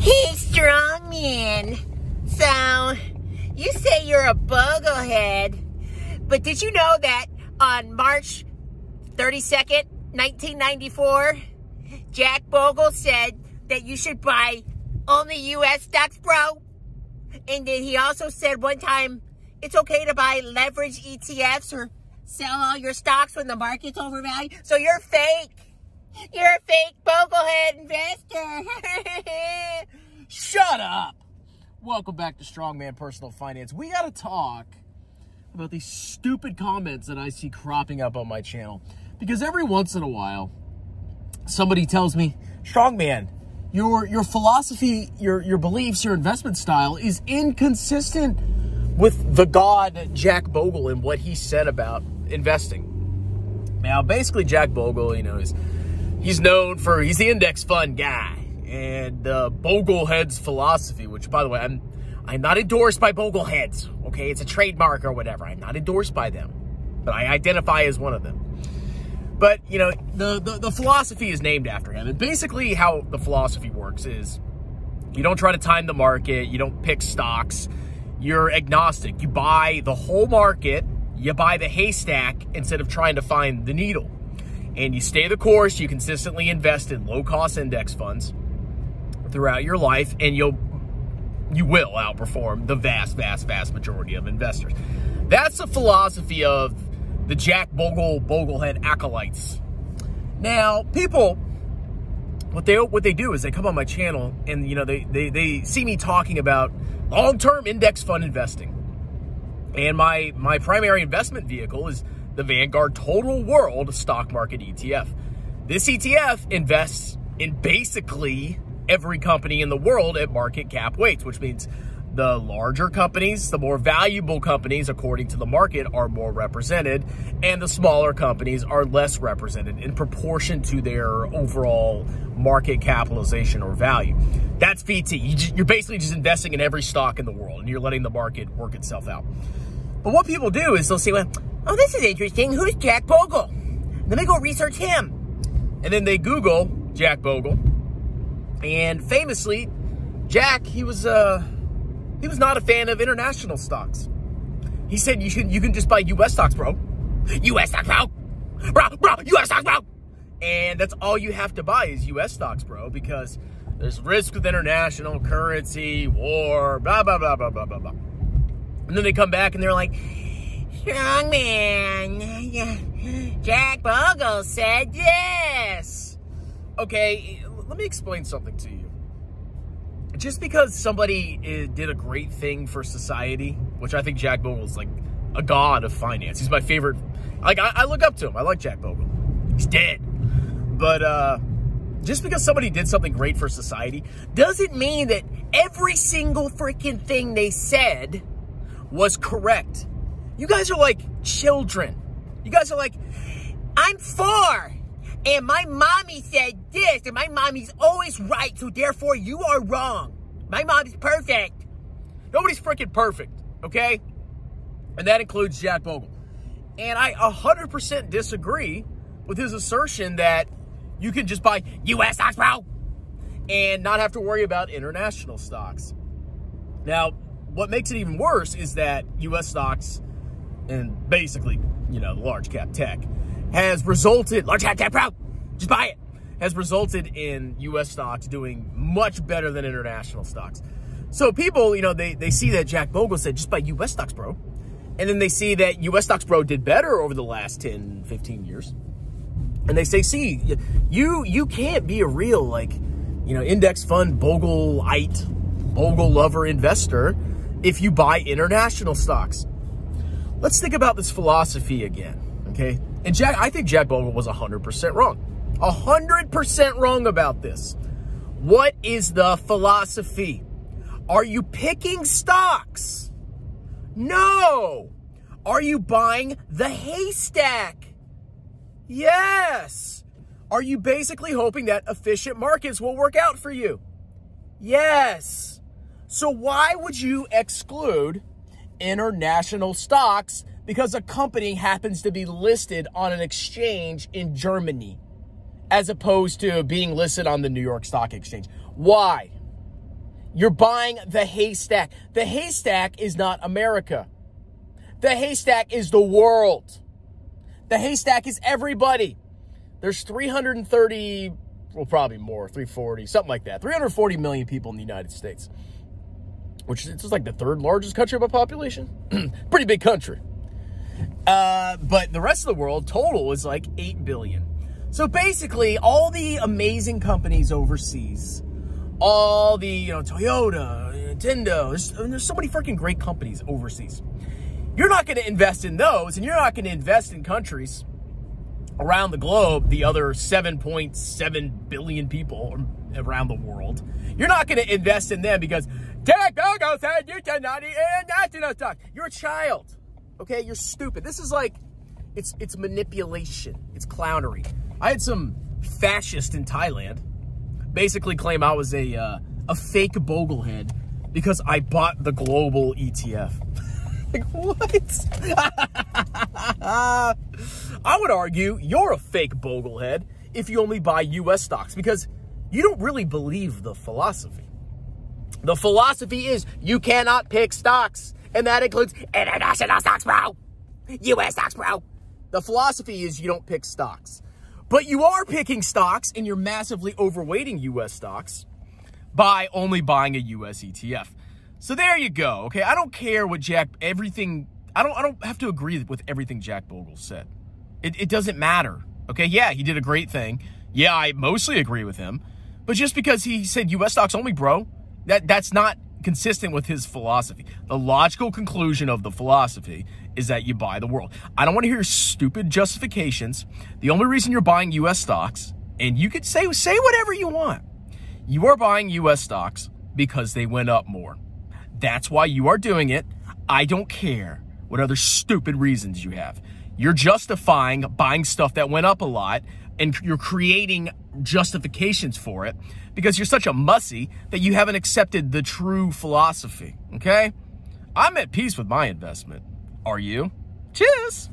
Hey, strongman. So, you say you're a boglehead, but did you know that on March 32nd, 1994, Jack Bogle said that you should buy only U.S. stocks, bro? And then he also said one time, it's okay to buy leverage ETFs or sell all your stocks when the market's overvalued. So you're fake. You're a fake boglehead investor. Shut up. Welcome back to Strongman Personal Finance. We got to talk about these stupid comments that I see cropping up on my channel. Because every once in a while, somebody tells me, Strongman, your philosophy, your beliefs, your investment style is inconsistent with the god Jack Bogle and what he said about investing. Now, basically, Jack Bogle, he's known for, he's the index fund guy. And Boglehead's philosophy, which, by the way, I'm not endorsed by Bogleheads, okay? It's a trademark or whatever. I'm not endorsed by them, but I identify as one of them. But, the philosophy is named after him. And basically how the philosophy works is you don't try to time the market. You don't pick stocks. You're agnostic. You buy the whole market. You buy the haystack instead of trying to find the needle. And you stay the course. You consistently invest in low-cost index funds throughout your life, and you will outperform the vast majority of investors. That's the philosophy of the Jack Bogle Boglehead acolytes. Now, people, what they do is they come on my channel and they see me talking about long-term index fund investing. And my primary investment vehicle is the Vanguard Total World Stock Market ETF. This ETF invests in basically every company in the world at market cap weights, which means the larger companies, the more valuable companies, according to the market, are more represented, and the smaller companies are less represented in proportion to their overall market capitalization or value. That's VTI. You're basically just investing in every stock in the world, and you're letting the market work itself out. But what people do is they'll say, well, oh, this is interesting. Who's Jack Bogle? Let me go research him. And then they Google Jack Bogle. And famously, Jack, he was not a fan of international stocks. He said you can just buy U.S. stocks, bro. U.S. stocks, bro. Bro, U.S. stocks, bro. And that's all you have to buy is U.S. stocks, bro, because there's risk with international currency, war, blah, blah, blah, blah, blah, blah, blah. And then they come back and they're like, Strongman, Jack Bogle said this. Okay, let me explain something to you. Just because somebody did a great thing for society, which I think Jack Bogle is like a god of finance. He's my favorite. Like, I look up to him. I like Jack Bogle. He's dead. But just because somebody did something great for society doesn't mean that every single freaking thing they said was correct. You guys are like children. You guys are like, I'm 4. And my mommy said this, and my mommy's always right, so therefore you are wrong. My mom's perfect. Nobody's freaking perfect, okay? And that includes Jack Bogle. And I 100% disagree with his assertion that you can just buy U.S. stocks, bro, and not have to worry about international stocks. Now, what makes it even worse is that U.S. stocks and basically, large cap tech has resulted, large cap tech, bro, just buy it, has resulted in U.S. stocks doing much better than international stocks. So people, they see that Jack Bogle said, just buy U.S. stocks, bro. And then they see that U.S. stocks, bro, did better over the last 10, 15 years. And they say, see, you can't be a real, index fund Bogleite, Bogle lover investor if you buy international stocks. Let's think about this philosophy again, okay? And I think Jack Bogle was 100% wrong. 100% wrong about this. What is the philosophy? Are you picking stocks? No. Are you buying the haystack? Yes. Are you basically hoping that efficient markets will work out for you? Yes. So why would you exclude international stocks because a company happens to be listed on an exchange in Germany as opposed to being listed on the New York Stock Exchange? Why? You're buying the haystack. The haystack is not America. The haystack is the world. The haystack is everybody. There's 330, well, probably more, 340, something like that. 340 million people in the United States, which is like the third largest country by population. Pretty big country. But the rest of the world total is like 8 billion. So basically, all the amazing companies overseas, all the, Toyota, Nintendo, there's so many freaking great companies overseas. You're not going to invest in those, and you're not going to invest in countries around the globe, the other 7.7 billion people around the world. You're not going to invest in them because Bogle said you cannot invest in those stocks. You're a child, okay? You're stupid. This is like, it's manipulation. It's clownery. I had some fascist in Thailand basically claim I was a fake Bogle head because I bought the global ETF. Like, what? I would argue you're a fake Bogle head if you only buy U.S. stocks because you don't really believe the philosophy. The philosophy is you cannot pick stocks, and that includes international stocks, bro. U.S. stocks, bro. The philosophy is you don't pick stocks. But you are picking stocks, and you're massively overweighting U.S. stocks by only buying a U.S. ETF. So there you go, okay? I don't care what I don't have to agree with everything Jack Bogle said. It doesn't matter, okay? Yeah, he did a great thing. Yeah, I mostly agree with him. But just because he said U.S. stocks only, bro, that's not consistent with his philosophy. The logical conclusion of the philosophy is that you buy the world. I don't want to hear stupid justifications. The only reason you're buying U.S. stocks, and you could say whatever you want, you are buying U.S. stocks because they went up more. That's why you are doing it. I don't care what other stupid reasons you have. You're justifying buying stuff that went up a lot, and you're creating justifications for it because you're such a mussy that you haven't accepted the true philosophy, okay? I'm at peace with my investment. Are you? Cheers!